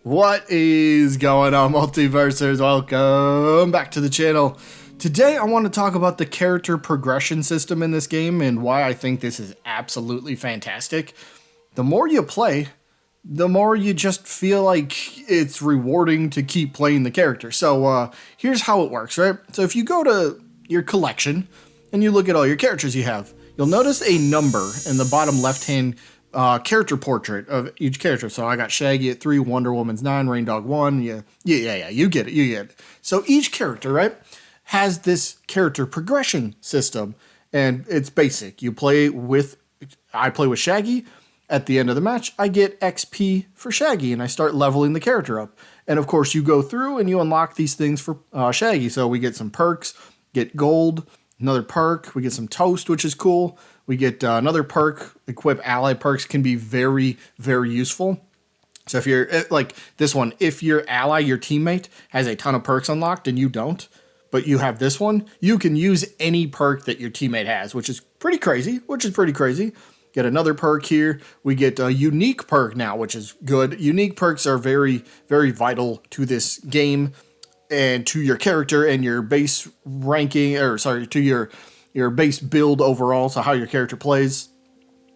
What is going on, Multiversers? Welcome back to the channel. Today I want to talk about the character progression system in this game and why I think this is absolutely fantastic. The more you play, the more you just feel like it's rewarding to keep playing the character. So here's how it works, right? So if you go to your collection and you look at all your characters you have, you'll notice a number in the bottom left-hand character portrait of each character. So I got Shaggy at 3, Wonder Woman's 9, Rain Dog 1. Yeah, you get it. So each character, right, has this character progression system, and it's basic. I play with Shaggy. At the end of the match, I get XP for Shaggy, and I start leveling the character up. And of course, you go through and you unlock these things for Shaggy. So we get some perks, get gold, another perk, we get some toast, which is cool. We get another perk. Equip ally perks can be very, very useful. So if you're like this one, if your ally, your teammate, has a ton of perks unlocked and you don't, but you have this one, you can use any perk that your teammate has, which is pretty crazy. Get another perk here. We get a unique perk now, which is good. Unique perks are very, very vital to this game and to your character and your base ranking, to your base build overall, so how your character plays.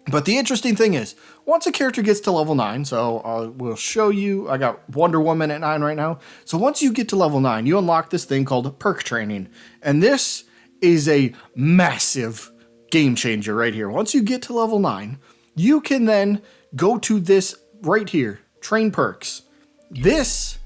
But the interesting thing is, once a character gets to level 9, so we'll show you, I got Wonder Woman at 9 right now. So once you get to level 9, you unlock this thing called perk training. And this is a massive game changer right here. Once you get to level 9, you can then go to this right here, train perks. This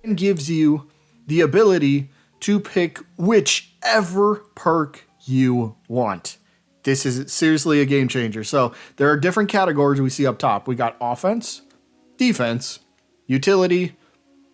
then gives you the ability to pick whichever perk you want. This is seriously a game changer. So there are different categories we see up top. We got offense, defense, utility.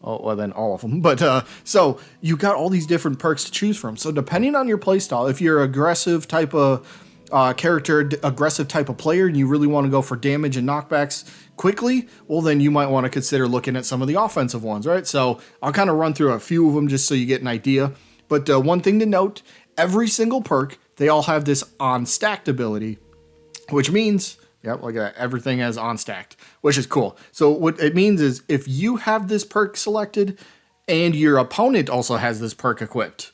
Oh, well then all of them. But so you got all these different perks to choose from. So depending on your playstyle, if you're aggressive type of aggressive type of player and you really want to go for damage and knockbacks quickly, well then you might want to consider looking at some of the offensive ones, right? So I'll kind of run through a few of them just so you get an idea. But one thing to note, every single perk, they all have this on-stacked ability, which means, yep, look at that, everything has on-stacked, which is cool. So what it means is if you have this perk selected and your opponent also has this perk equipped,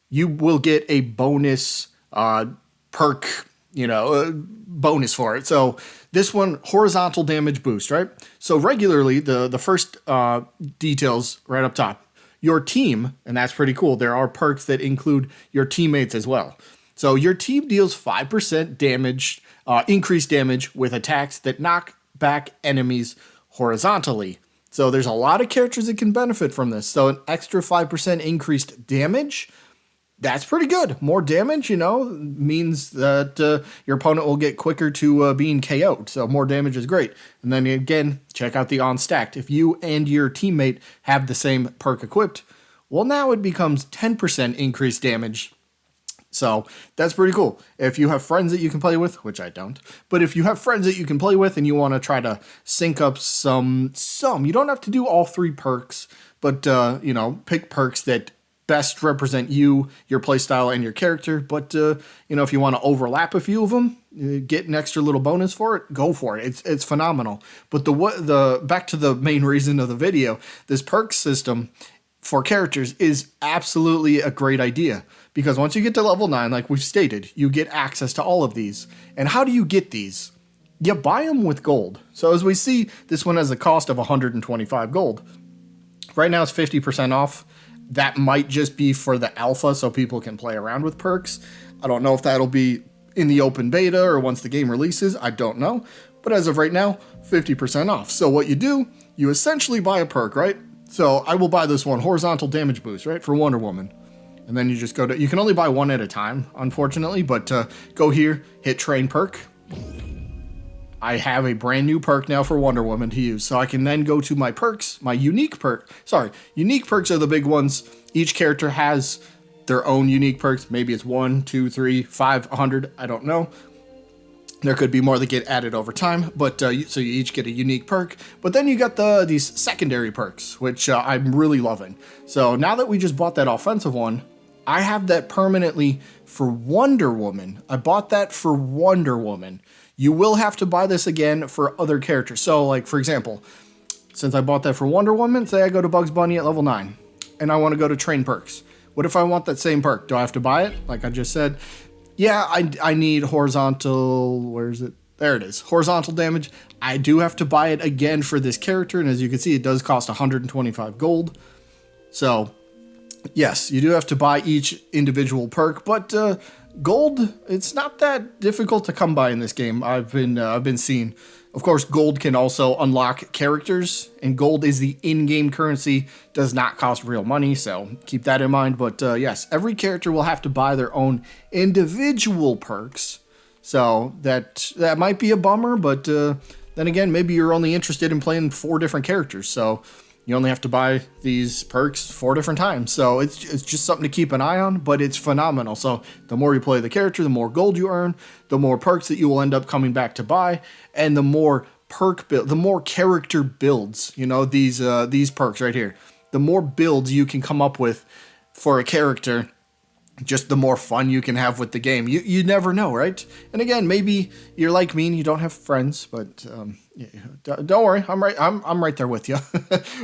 you will get a bonus perk, bonus for it. So this one, horizontal damage boost, right? So regularly, the first details right up top, your team, and that's pretty cool. There are perks that include your teammates as well. So your team deals 5% damage, increased damage with attacks that knock back enemies horizontally. So there's a lot of characters that can benefit from this. So an extra 5% increased damage, that's pretty good. More damage, means that your opponent will get quicker to being KO'd. So more damage is great. And then again, check out the on-stacked. If you and your teammate have the same perk equipped, well, now it becomes 10% increased damage. So that's pretty cool. If you have friends that you can play with, which I don't, but if you have friends that you can play with and you want to try to sync up some, you don't have to do all 3 perks, but, pick perks that best represent you, your playstyle, and your character. But, if you want to overlap a few of them, get an extra little bonus for it, go for it. It's phenomenal. But back to the main reason of the video, this perk system for characters is absolutely a great idea, because once you get to level 9, like we've stated, you get access to all of these. And how do you get these? You buy them with gold. So as we see, this one has a cost of 125 gold. Right now it's 50% off. That might just be for the alpha so people can play around with perks. I don't know if that'll be in the open beta or once the game releases. I don't know. But as of right now, 50% off. So what you do, you essentially buy a perk, right? So I will buy this one, horizontal damage boost, right, for Wonder Woman. And then you just go to, you can only buy one at a time, unfortunately, but go here, hit train perk. I have a brand new perk now for Wonder Woman to use. So I can then go to my perks, my unique perk. Unique perks are the big ones. Each character has their own unique perks. Maybe it's 1, 2, 3, 5, 100. I don't know. There could be more that get added over time, but so you each get a unique perk. But then you got these secondary perks, which I'm really loving. So now that we just bought that offensive one, I have that permanently for Wonder Woman. I bought that for Wonder Woman. You will have to buy this again for other characters. So, like, for example, since I bought that for Wonder Woman, say I go to Bugs Bunny at level 9, and I want to go to train perks. What if I want that same perk? Do I have to buy it? Like I just said, yeah, I need horizontal, where is it? There it is, horizontal damage. I do have to buy it again for this character, and as you can see, it does cost 125 gold. So, yes, you do have to buy each individual perk, but gold, it's not that difficult to come by in this game. I've been seeing. Of course, gold can also unlock characters, and gold is the in-game currency, does not cost real money, so keep that in mind. But yes, every character will have to buy their own individual perks, so that might be a bummer, but then again, maybe you're only interested in playing 4 different characters, so you only have to buy these perks 4 different times. So it's just something to keep an eye on, but it's phenomenal. So the more you play the character, the more gold you earn, the more perks that you will end up coming back to buy, and the more the more character builds, you know, these perks right here. The more builds you can come up with for a character, just the more fun you can have with the game. You never know, right? And again, maybe you're like me and you don't have friends, but yeah, don't worry, I'm right there with you.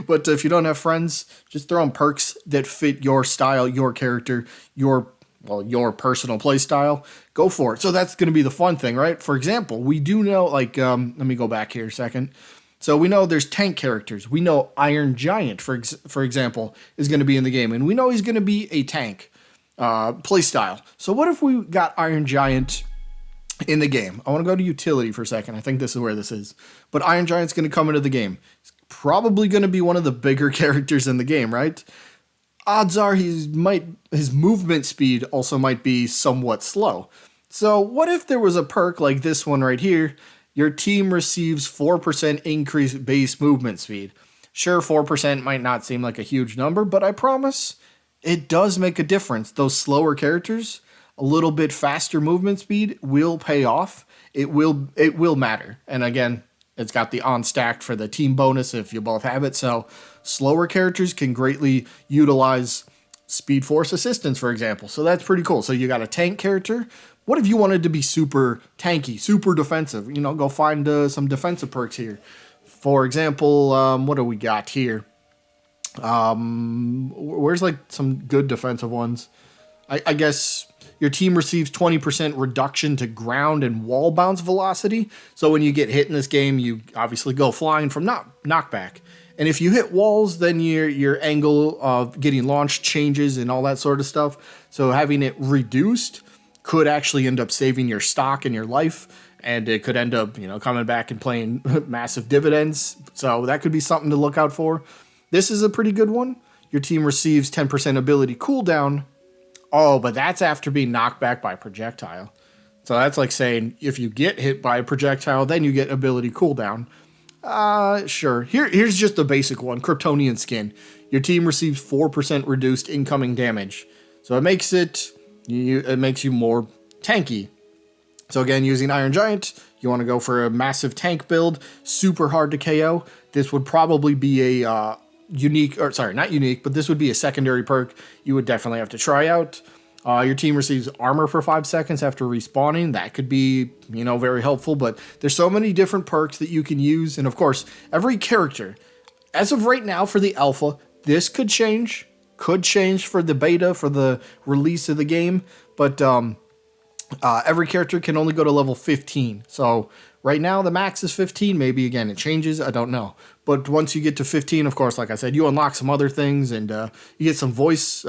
But if you don't have friends, just throw in perks that fit your style, your character, your personal play style. Go for it. So that's going to be the fun thing, right? For example, we do know, like, let me go back here a second. So we know there's tank characters. We know Iron Giant, for example, is going to be in the game, and we know he's going to be a tank play style. So what if we got Iron Giant in the game? I want to go to utility for a second. I think this is where this is. But Iron Giant's going to come into the game. He's probably going to be one of the bigger characters in the game, right? Odds are his movement speed also might be somewhat slow. So what if there was a perk like this one right here? Your team receives 4% increased base movement speed. Sure, 4% might not seem like a huge number, but I promise it does make a difference. Those slower characters, a little bit faster movement speed will pay off. It will matter. And again, it's got the on stacked for the team bonus if you both have it. So slower characters can greatly utilize Speed Force assistance, for example. So that's pretty cool. So you got a tank character. What if you wanted to be super tanky, super defensive? You know, go find some defensive perks here. For example, what do we got here? Where's like some good defensive ones? I guess your team receives 20% reduction to ground and wall bounce velocity. So when you get hit in this game, you obviously go flying from knockback. And if you hit walls, then your angle of getting launched changes and all that sort of stuff. So having it reduced could actually end up saving your stock and your life. And it could end up, you know, coming back and playing massive dividends. So that could be something to look out for. This is a pretty good one. Your team receives 10% ability cooldown. Oh, but that's after being knocked back by a projectile. So that's like saying if you get hit by a projectile, then you get ability cooldown. Sure. Here's just a basic one. Kryptonian skin. Your team receives 4% reduced incoming damage. So it makes you more tanky. So again, using Iron Giant, you want to go for a massive tank build, super hard to KO. This would probably be a not unique, but this would be a secondary perk you would definitely have to try out. Your team receives armor for 5 seconds after respawning. That could be, you know, very helpful, but there's so many different perks that you can use. And of course, every character, as of right now for the alpha, this could change for the beta, for the release of the game, but every character can only go to level 15. So right now the max is 15. Maybe again it changes. I don't know. But once you get to 15, of course, like I said, you unlock some other things and you get some voice.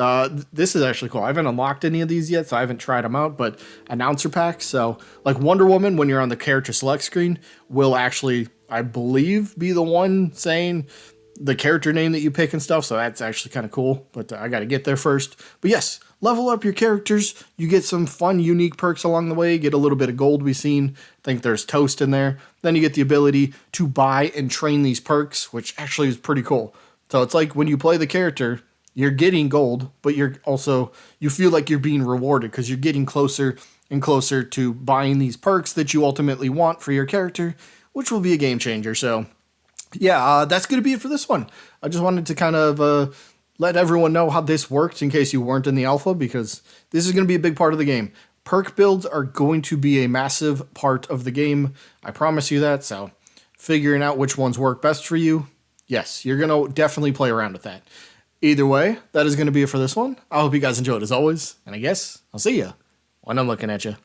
This is actually cool. I haven't unlocked any of these yet, so I haven't tried them out. But announcer packs. So like Wonder Woman, when you're on the character select screen, will actually, I believe, be the one saying the character name that you pick and stuff. So that's actually kind of cool. But I got to get there first. But yes, level up your characters. You get some fun, unique perks along the way. Get a little bit of gold we've seen. I think there's toast in there. Then you get the ability to buy and train these perks, which actually is pretty cool. So it's like when you play the character, you're getting gold, but you feel like you're being rewarded because you're getting closer and closer to buying these perks that you ultimately want for your character, which will be a game changer. So yeah, that's going to be it for this one. I just wanted to kind of let everyone know how this worked in case you weren't in the alpha, because this is going to be a big part of the game. Perk builds are going to be a massive part of the game. I promise you that. So figuring out which ones work best for you, Yes, you're going to definitely play around with that. Either way, that is going to be it for this one. I hope you guys enjoyed as always, and I guess I'll see you when I'm looking at you.